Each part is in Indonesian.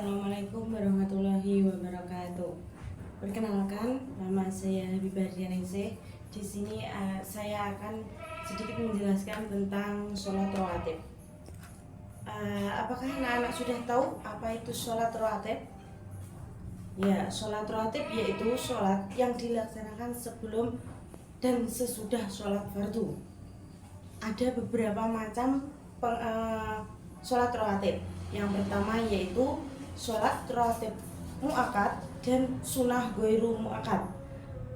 Assalamualaikum warahmatullahi wabarakatuh. Perkenalkan, nama saya Habibah Dianingsih. Di sini saya akan sedikit menjelaskan tentang sholat rawatib. Apakah anak-anak sudah tahu apa itu sholat rawatib? Ya, sholat rawatib yaitu sholat yang dilaksanakan sebelum dan sesudah sholat fardu. Ada beberapa macam sholat rawatib. Yang pertama yaitu sholat rawatib mu'akkad dan sunnah ghairu mu'akkad.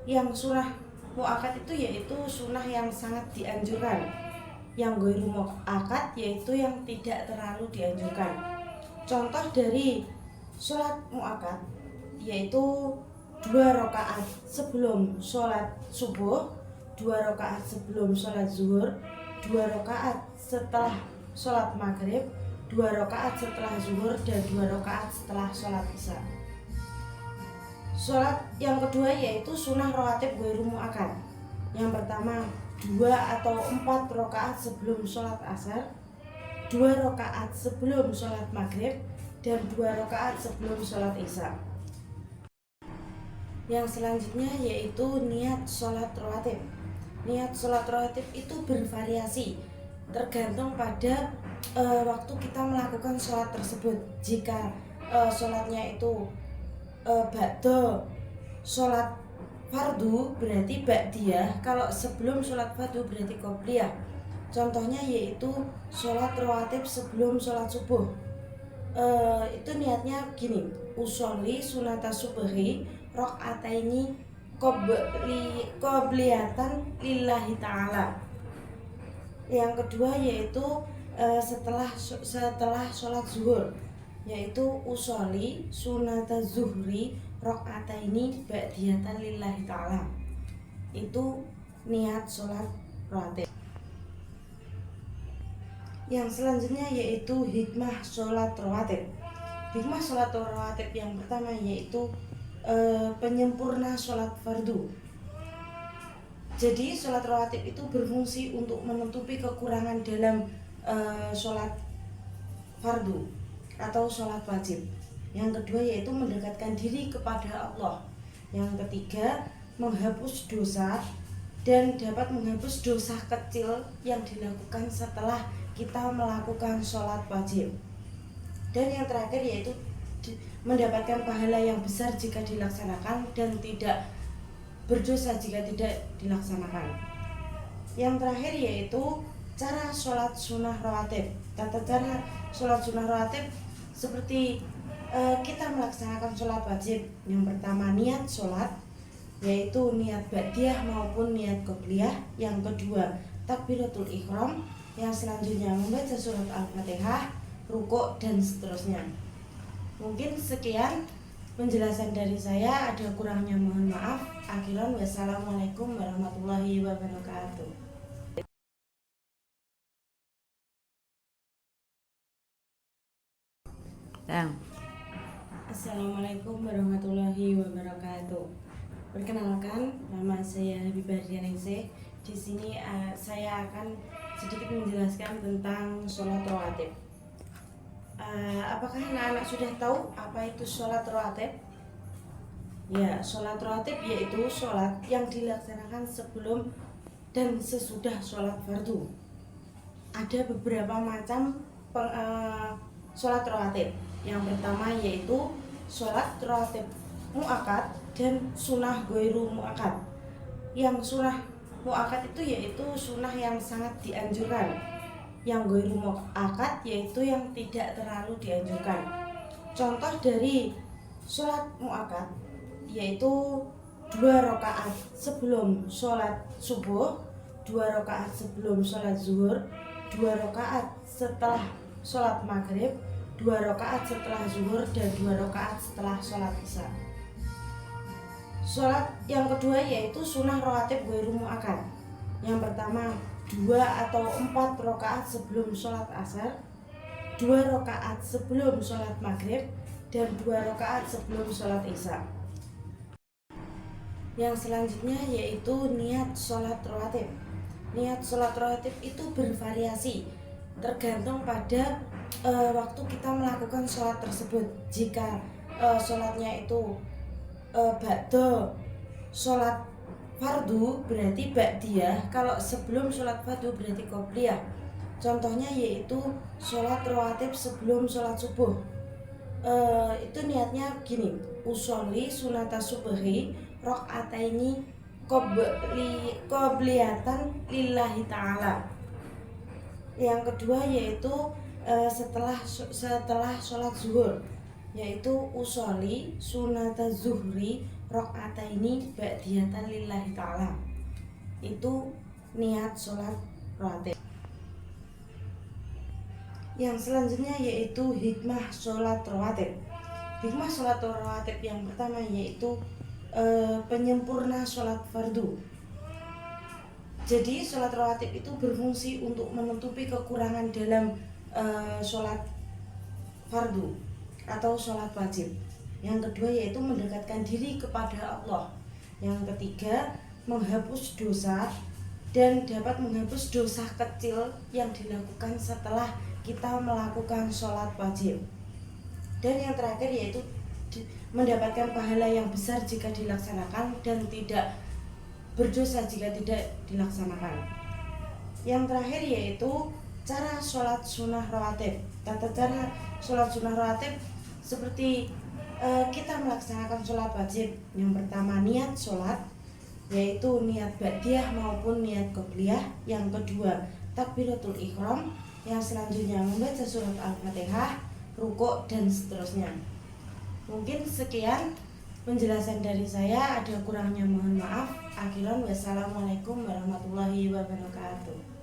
Yang sunnah mu'akkad itu yaitu sunnah yang sangat dianjurkan. Yang ghairu mu'akkad yaitu yang tidak terlalu dianjurkan. Contoh dari sholat mu'akkad yaitu 2 rakaat sebelum sholat subuh, 2 rakaat sebelum sholat zuhur, 2 rakaat setelah sholat maghrib, 2 rakaat setelah zuhur, dan 2 rakaat setelah sholat isya. Sholat yang kedua yaitu sunnah rawatib ghairu mu'akkad. Yang pertama 2 atau 4 rakaat sebelum sholat asar, 2 rakaat sebelum sholat maghrib, dan 2 rakaat sebelum sholat isya. Yang selanjutnya yaitu niat sholat rawatib. Niat sholat rawatib itu bervariasi tergantung pada waktu kita melakukan sholat tersebut. Jika sholatnya itu ba'da sholat fardu berarti ba'diyah, kalau sebelum sholat fardu berarti qobliyah. Contohnya yaitu sholat rawatib sebelum sholat subuh. Itu niatnya gini: usolli sunata subhi rakaataini qobliyatan lillahi ta'ala. Yang kedua yaitu setelah sholat zuhur, yaitu usolli sunata zuhri rakaataini ba'diyatan lillahi ta'ala. Itu niat sholat rawatib. Yang selanjutnya yaitu hikmah sholat rawatib. Hikmah sholat rawatib yang pertama yaitu penyempurna sholat fardu. Jadi sholat rawatib itu berfungsi untuk menutupi kekurangan dalam sholat fardu atau sholat wajib. Yang kedua yaitu mendekatkan diri kepada Allah. Yang ketiga menghapus dosa dan dapat menghapus dosa kecil yang dilakukan setelah kita melakukan sholat wajib. Dan yang terakhir yaitu mendapatkan pahala yang besar jika dilaksanakan dan tidak berdosa jika tidak dilaksanakan. Yang terakhir yaitu cara sholat sunnah rawatib. Tata cara sholat sunnah rawatib seperti kita melaksanakan sholat wajib. Yang pertama niat sholat, yaitu niat ba'diyah maupun niat qobliyah. Yang kedua takbiratul ihram. Yang selanjutnya membaca surat al-fatihah, rukuk, dan seterusnya. Mungkin sekian penjelasan dari saya, ada kurangnya mohon maaf. Akhiran wassalamualaikum warahmatullahi wabarakatuh. Assalamualaikum warahmatullahi wabarakatuh. Perkenalkan, nama saya Habibah Dianingsih. Di sini saya akan sedikit menjelaskan tentang sholat rawatib. Apakah anak-anak sudah tahu apa itu sholat rawatib? Ya, sholat rawatib yaitu sholat yang dilaksanakan sebelum dan sesudah sholat fardu. Ada beberapa macam sholat rawatib. Yang pertama yaitu sholat rawatib mu'akkad dan sunnah ghairu mu'akkad. Yang sunnah mu'akkad itu yaitu sunnah yang sangat dianjurkan. Yang ghairu mu'akkad yaitu yang tidak terlalu dianjurkan. Contoh dari sholat mu'akkad yaitu 2 rakaat sebelum sholat subuh, 2 rakaat sebelum sholat zuhur, 2 rakaat setelah sholat maghrib, 2 rakaat setelah zuhur, dan 2 rakaat setelah sholat isya. Sholat yang kedua yaitu sunnah rawatib ghairu mu'akkad. Yang pertama 2 atau 4 rakaat sebelum sholat asar, 2 rakaat sebelum sholat maghrib, dan 2 rakaat sebelum sholat isya. Yang selanjutnya yaitu niat sholat rawatib. Niat sholat rawatib itu bervariasi tergantung pada waktu kita melakukan sholat tersebut. Jika sholatnya itu ba'da sholat fardu berarti ba'diyah, kalau sebelum sholat fardu berarti qobliyah. Contohnya yaitu sholat rawatib sebelum sholat subuh. Itu niatnya gini, usolli sunata subhi rok'ataini qobliyatan lillahi ta'ala. Yang kedua yaitu setelah sholat zuhur, yaitu usolli sunata zuhri rok'ataini ba'diyatan lillahi ta'ala. Itu niat sholat rawatib. Yang selanjutnya yaitu hikmah sholat rawatib. Hikmah sholat rawatib yang pertama yaitu penyempurna sholat fardu. Jadi sholat rawatib itu berfungsi untuk menutupi kekurangan dalam sholat fardu atau sholat wajib. Yang kedua yaitu mendekatkan diri kepada Allah. Yang ketiga menghapus dosa dan dapat menghapus dosa kecil yang dilakukan setelah kita melakukan sholat wajib. Dan yang terakhir yaitu mendapatkan pahala yang besar jika dilaksanakan dan tidak berdosa jika tidak dilaksanakan. Yang terakhir yaitu cara sholat sunnah rawatib. Tata cara sholat sunnah rawatib seperti kita melaksanakan sholat wajib. Yang pertama niat sholat, yaitu niat ba'diyah maupun niat qobliyah. Yang kedua takbiratul ihram. Yang selanjutnya membaca surat Al-Fatihah, rukuk dan seterusnya. Mungkin sekian penjelasan dari saya, ada kurangnya mohon maaf. Akhiran wassalamualaikum warahmatullahi wabarakatuh.